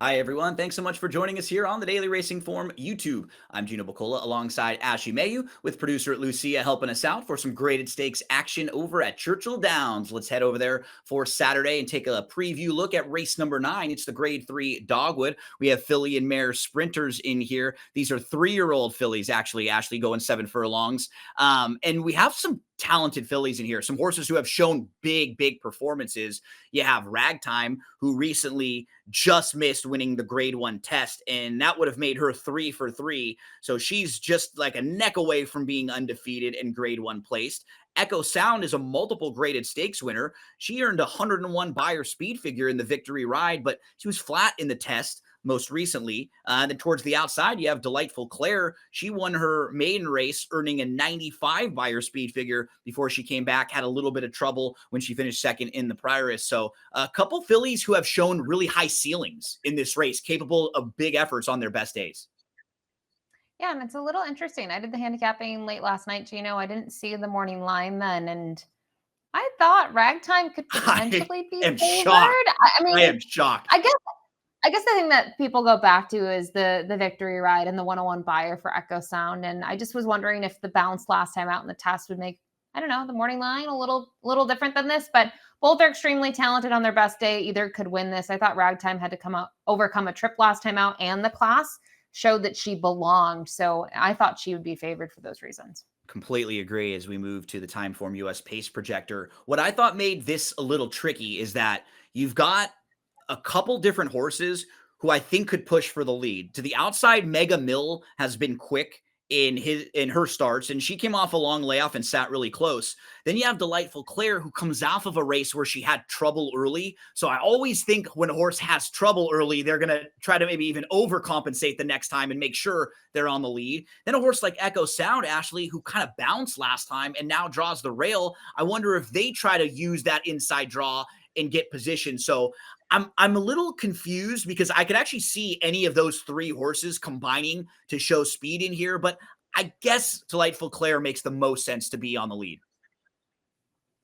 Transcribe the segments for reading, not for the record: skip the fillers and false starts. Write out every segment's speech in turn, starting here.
Hi, everyone. Thanks so much for joining us here on the Daily Racing Form YouTube. I'm Gino Buccola alongside Mailloux with producer Lucia helping us out for some graded stakes action over at Churchill Downs. Let's head over there for Saturday and take a preview look at race number 9. It's the grade 3 Dogwood. We have filly and mare sprinters in here. These are 3-year-old fillies, actually, Ashley going 7 furlongs. And we have some talented fillies in here, some horses who have shown big performances. You have Ragtime, who recently just missed winning the grade 1 test, and that would have made her 3 for 3. So she's just like a neck away from being undefeated and grade 1 placed. Echo Sound is a multiple graded stakes winner. She earned a 101 Buyer speed figure in the victory ride, but she was flat in the test most recently. Then towards the outside, you have Delightful Claire. She won her maiden race, earning a 95 Buyer speed figure before she came back, had a little bit of trouble when she finished second in the Prioress. So a couple fillies who have shown really high ceilings in this race, capable of big efforts on their best days. Yeah, and it's a little interesting. I did the handicapping late last night, Gino. I didn't see the morning line then, and I thought Ragtime could I potentially be am favored. shocked. I I mean, am shocked. I guess I guess the thing that people go back to is the victory ride and the 101 Buyer for Echo Sound. And I just was wondering if the bounce last time out in the test would make, I don't know, the morning line a little different than this, but both are extremely talented on their best day. Either could win this. I thought Ragtime had to come out, overcome a trip last time out, and the class showed that she belonged. So I thought she would be favored for those reasons. Completely agree as we move to the Timeform US pace projector. What I thought made this a little tricky is that you've got a couple different horses who I think could push for the lead. To the outside, Mega Mill has been quick in her starts, and she came off a long layoff and sat really close. Then you have Delightful Claire, who comes off of a race where she had trouble early. So I always think when a horse has trouble early, they're going to try to maybe even overcompensate the next time and make sure they're on the lead. Then a horse like Echo Sound, Ashley, who kind of bounced last time and now draws the rail. I wonder if they try to use that inside draw and get position. So I'm a little confused because I could actually see any of those 3 horses combining to show speed in here, but I guess Delightful Claire makes the most sense to be on the lead,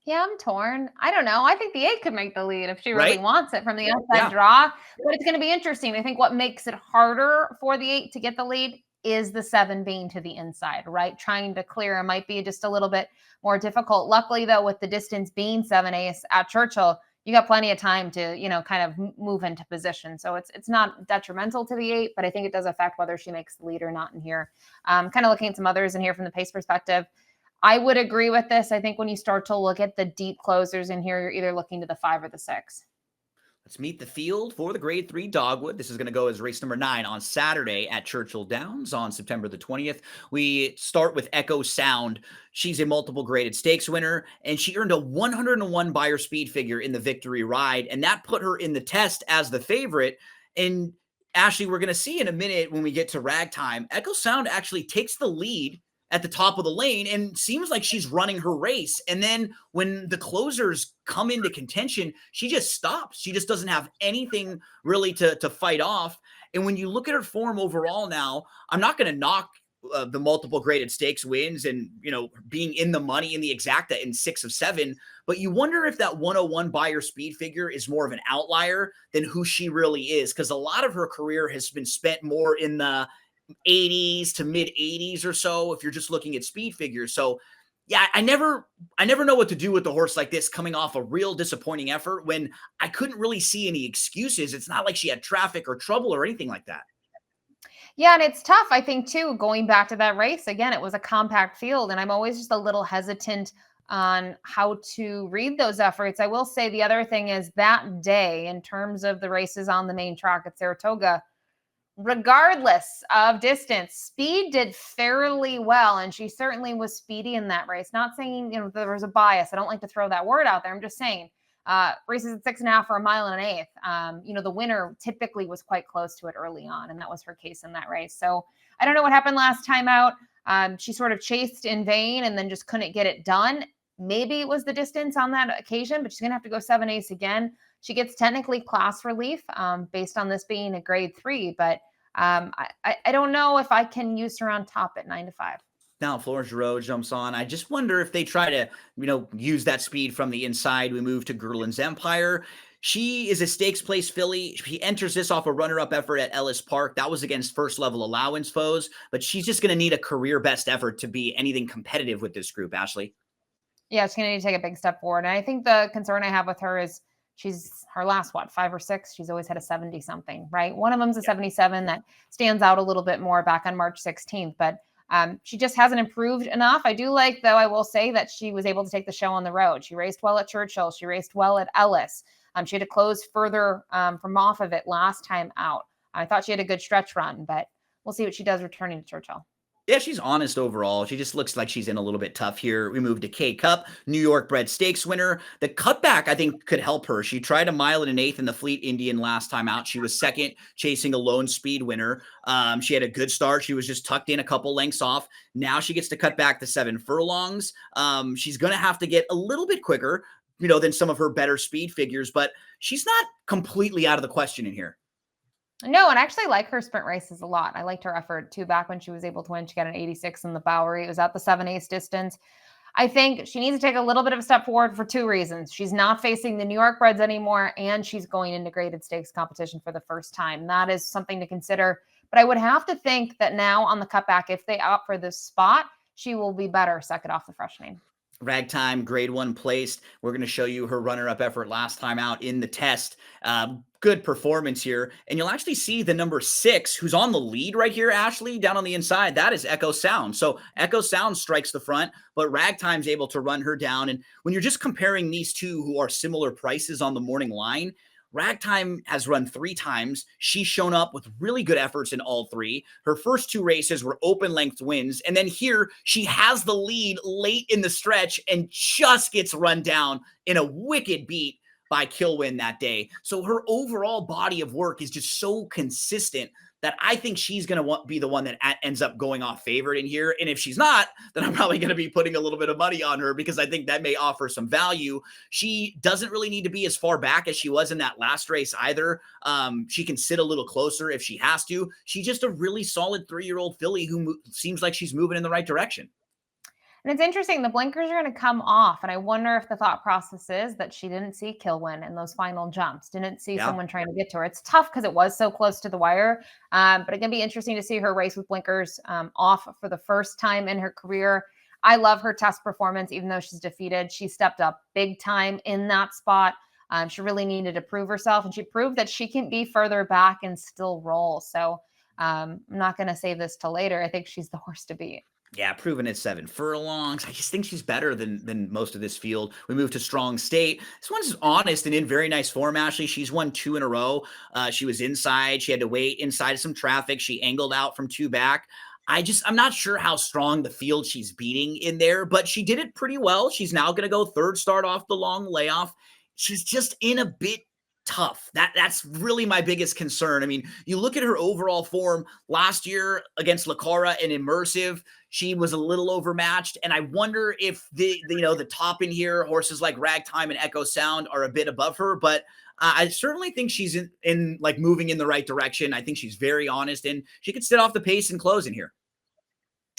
Yeah, I'm torn. I don't know. I think the 8 could make the lead if she really right? wants it from the outside Yeah. draw, but it's gonna be interesting. I think what makes it harder for the 8 to get the lead is the 7 being to the inside, right? Trying to clear it might be just a little bit more difficult. Luckily, though, with the distance being 7 ace at Churchill, you got plenty of time to, kind of move into position. So it's not detrimental to the 8, but I think it does affect whether she makes the lead or not in here. Kind of looking at some others in here from the pace perspective. I would agree with this. I think when you start to look at the deep closers in here, you're either looking to the 5 or the 6. Let's meet the field for the grade 3 Dogwood. This is going to go as race number 9 on Saturday at Churchill Downs on September the 20th. We start with Echo Sound. She's a multiple graded stakes winner, and she earned a 101 Buyer speed figure in the victory ride, and that put her in the test as the favorite. And Ashley, we're going to see in a minute when we get to Ragtime, Echo Sound actually takes the lead at the top of the lane and seems like she's running her race. And then when the closers come into contention, she just stops. She just doesn't have anything really to fight off. And when you look at her form overall now, I'm not going to knock the multiple graded stakes wins and, being in the money in the exacta in 6 of 7. But you wonder if that 101 Buyer speed figure is more of an outlier than who she really is. Because a lot of her career has been spent more in the 80s to mid 80s or so if you're just looking at speed figures. So yeah, I never know what to do with a horse like this coming off a real disappointing effort when I couldn't really see any excuses. It's not like she had traffic or trouble or anything like that. Yeah, and it's tough, I think, too, going back to that race. Again, it was a compact field, and I'm always just a little hesitant on how to read those efforts. I will say the other thing is that day, in terms of the races on the main track at Saratoga, regardless of distance, speed did fairly well, and she certainly was speedy in that race. Not saying there was a bias. I don't like to throw that word out there. I'm just saying races at 6.5 or a mile and an eighth. The winner typically was quite close to it early on, and that was her case in that race. So I don't know what happened last time out. She sort of chased in vain and then just couldn't get it done. Maybe it was the distance on that occasion, but she's gonna have to go 7 ace again. She gets technically class relief based on this being a grade 3, but I don't know if I can use her on top at 9 to 5. Now Florence Giroux jumps on. I just wonder if they try to, use that speed from the inside. We move to Gerland's Empire. She is a stakes place filly. She enters this off a runner-up effort at Ellis Park. That was against first level allowance foes, but she's just going to need a career best effort to be anything competitive with this group, Ashley. Yeah, she's going to need to take a big step forward. And I think the concern I have with her is she's her last, 5 or 6, she's always had a 70 something, right? One of them's a 77 that stands out a little bit more back on March 16th, but she just hasn't improved enough. I do like, though, I will say that she was able to take the show on the road. She raced well at Churchill. She raced well at Ellis. She had to close further from off of it last time out. I thought she had a good stretch run, but we'll see what she does returning to Churchill. Yeah, she's honest overall. She just looks like she's in a little bit tough here. We moved to K Cup, New York bred stakes winner. The cutback, I think, could help her. She tried a mile and an eighth in the Fleet Indian last time out. She was second, chasing a lone speed winner. She had a good start. She was just tucked in a couple lengths off. Now she gets to cut back to 7 furlongs. She's going to have to get a little bit quicker, than some of her better speed figures, but she's not completely out of the question in here. No, and I actually like her sprint races a lot. I liked her effort too back when she was able to win. She got an 86 in the Bowery. It was at the 7/8 distance. I think she needs to take a little bit of a step forward for 2 reasons. She's not facing the New York breds anymore, and she's going into graded stakes competition for the first time. That is something to consider. But I would have to think that now on the cutback, if they opt for this spot, she will be better second off the freshening. Ragtime, grade 1 placed. We're going to show you her runner-up effort last time out in the test. Good performance here. And you'll actually see the number 6, who's on the lead right here, Ashley, down on the inside. That is Echo Sound. So Echo Sound strikes the front, but Ragtime's able to run her down. And when you're just comparing these two who are similar prices on the morning line, Ragtime has run 3 times. She's shown up with really good efforts in all 3. Her first 2 races were open length wins. And then here she has the lead late in the stretch and just gets run down in a wicked beat by Kilwin that day. So her overall body of work is just so consistent that I think she's going to be the one that ends up going off favorite in here. And if she's not, then I'm probably going to be putting a little bit of money on her because I think that may offer some value. She doesn't really need to be as far back as she was in that last race either. She can sit a little closer if she has to. She's just a really solid 3-year-old filly who seems like she's moving in the right direction. And it's interesting, the blinkers are going to come off. And I wonder if the thought process is that she didn't see Kilwin in those final jumps, didn't see someone trying to get to her. It's tough because it was so close to the wire. But it's going to be interesting to see her race with blinkers off for the first time in her career. I love her test performance, even though she's defeated. She stepped up big time in that spot. She really needed to prove herself, and she proved that she can be further back and still roll. So I'm not going to save this till later. I think she's the horse to beat. Yeah, proven at 7 furlongs. I just think she's better than most of this field. We move to Strong State. This one's honest and in very nice form, Ashley. She's won 2 in a row. She was inside. She had to wait inside some traffic. She angled out from 2 back. I'm not sure how strong the field she's beating in there, but she did it pretty well. She's now going to go 3rd start off the long layoff. She's just in a bit tough. That's really my biggest concern. I mean, you look at her overall form last year against Lacara and Immersive, she was a little overmatched. And I wonder if the top in here, horses like Ragtime and Echo Sound are a bit above her, but I certainly think she's in like moving in the right direction. I think she's very honest and she could sit off the pace and close in here.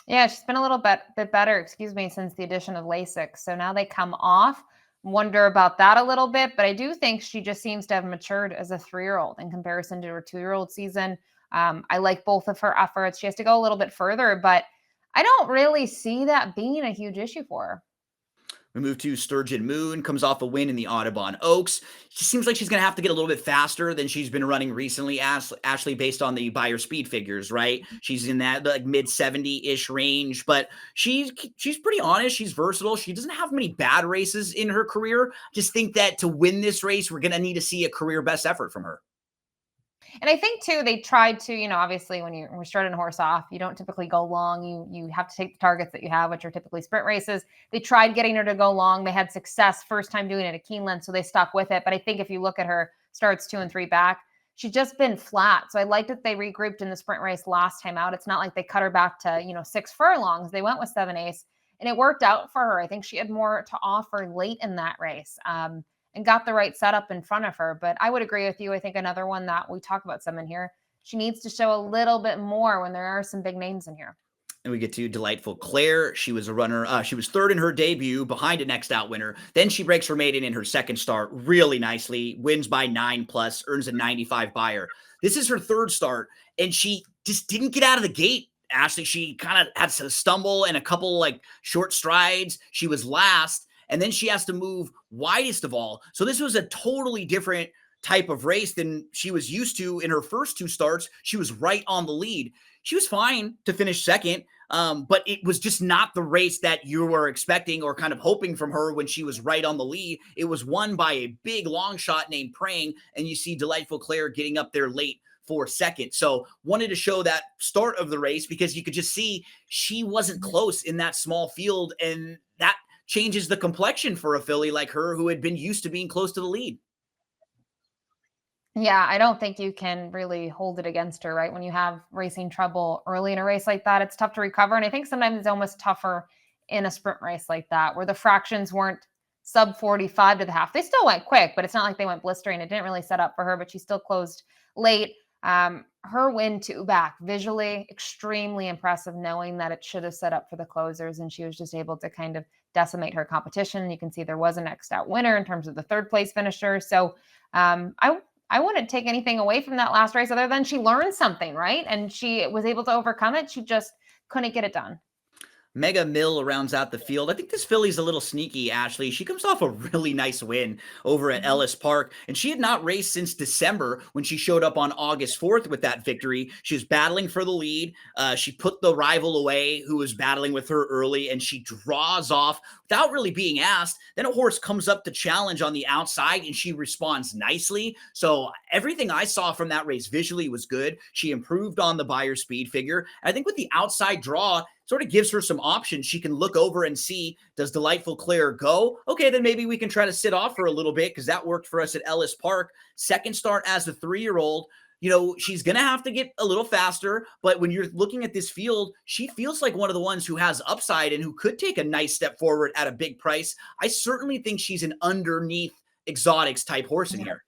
Yeah, she's been a little bit better, since the addition of LASIK. So now they come off. Wonder about that a little bit, but I do think she just seems to have matured as a 3-year-old in comparison to her 2-year-old season. I like both of her efforts. She has to go a little bit further, but I don't really see that being a huge issue for her. We move to Sturgeon Moon, comes off a win in the Audubon Oaks. She seems like she's going to have to get a little bit faster than she's been running recently, Ashley, based on the buyer speed figures, right? She's in that like mid 70-ish range, but she's pretty honest. She's versatile. She doesn't have many bad races in her career. Just think that to win this race, we're going to need to see a career best effort from her. And I think too, they tried to, obviously when we're starting a horse off, you don't typically go long. You have to take the targets that you have, which are typically sprint races. They tried getting her to go long. They had success first time doing it at Keeneland, so they stuck with it. But I think if you look at her starts 2 and 3 back, she's just been flat. So I like that they regrouped in the sprint race last time out. It's not like they cut her back to, 6 furlongs. They went with 7/8 and it worked out for her. I think she had more to offer late in that race. And got the right setup in front of her. But I would agree with you. I think another one that we talk about some in here, she needs to show a little bit more when there are some big names in here. And we get to Delightful Claire. She was a runner. She was third in her debut behind a next out winner. Then she breaks her maiden in her second start really nicely, wins by 9+, earns a 95 buyer. This is her third start, and she just didn't get out of the gate. Ashley, she kind of had to stumble and a couple like short strides. She was last, and then she has to move widest of all. So this was a totally different type of race than she was used to in her first two starts. She was right on the lead. She was fine to finish second. But it was just not the race that you were expecting or kind of hoping from her when she was right on the lead. It was won by a big long shot named Praying, and you see Delightful Claire getting up there late for second. So wanted to show that start of the race because you could just see she wasn't close in that small field, and that changes the complexion for a filly like her who had been used to being close to the lead. Yeah, I don't think you can really hold it against her, right? When you have racing trouble early in a race like that, it's tough to recover. And I think sometimes it's almost tougher in a sprint race like that, where the fractions weren't sub 45 to the half. They still went quick, but it's not like they went blistering. It didn't really set up for her, but she still closed late. Her win two back, visually extremely impressive, knowing that it should have set up for the closers, and she was just able to kind of decimate her competition. You can see there was a next out winner in terms of the third place finisher. So I wouldn't take anything away from that last race other than she learned something, right? And she was able to overcome it. She just couldn't get it done. Mega Mill rounds out the field. I think this filly's a little sneaky, Ashley. She comes off a really nice win over at Ellis Park, and she had not raced since December when she showed up on August 4th with that victory. She was battling for the lead. She put the rival away who was battling with her early, and she draws off without really being asked. Then a horse comes up to challenge on the outside, and she responds nicely. So everything I saw from that race visually was good. She improved on the Beyer speed figure. I think with the outside draw, sort of gives her some options. She can look over and see, does Delightful Claire go? Okay, then maybe we can try to sit off for a little bit because that worked for us at Ellis Park. Second start as a 3-year-old. You know, she's going to have to get a little faster, but when you're looking at this field, she feels like one of the ones who has upside and who could take a nice step forward at a big price. I certainly think she's an underneath exotics type horse in here.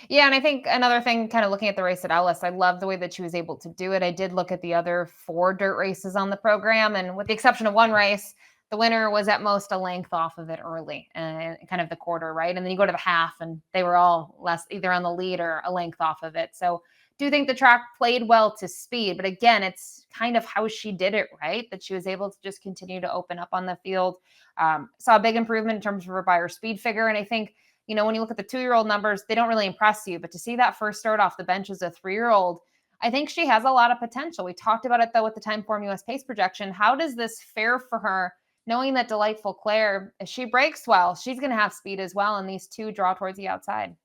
Yeah, and I think another thing, kind of looking at the race at Ellis, I love the way that she was able to do it. I did look at the other 4 dirt races on the program, and with the exception of one race, the winner was at most a length off of it early, and kind of the quarter, right? And then you go to the half, and they were all less either on the lead or a length off of it. So do think the track played well to speed, but again, it's kind of how she did it, right? That she was able to just continue to open up on the field. Saw a big improvement in terms of her Beyer speed figure, and I think, you know, when you look at the 2-year-old numbers, they don't really impress you. But to see that first start off the bench as a 3-year-old, I think she has a lot of potential. We talked about it, though, with the Timeform US pace projection. How does this fare for her, knowing that Delightful Claire, if she breaks well, she's going to have speed as well, and these two draw towards the outside?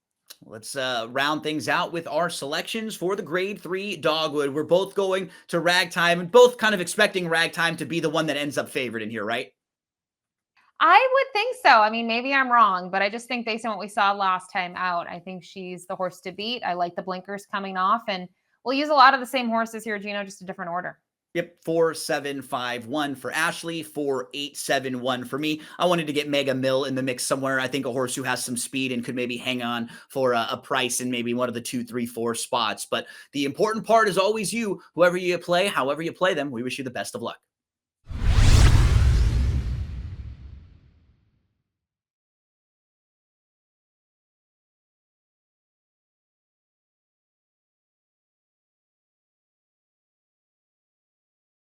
Let's round things out with our selections for the grade 3 Dogwood. We're both going to Ragtime and both kind of expecting Ragtime to be the one that ends up favored in here, right? I would think so. I mean, maybe I'm wrong, but I just think based on what we saw last time out, I think she's the horse to beat. I like the blinkers coming off, and we'll use a lot of the same horses here, Gino, just a different order. Yep, 4, 7, 5, 1 for Ashley, 4, 8, 7, 1 for me. I wanted to get Mega Mill in the mix somewhere. I think a horse who has some speed and could maybe hang on for a price in maybe one of the 2, 3, 4 spots. But the important part is always you. Whoever you play, however you play them, we wish you the best of luck.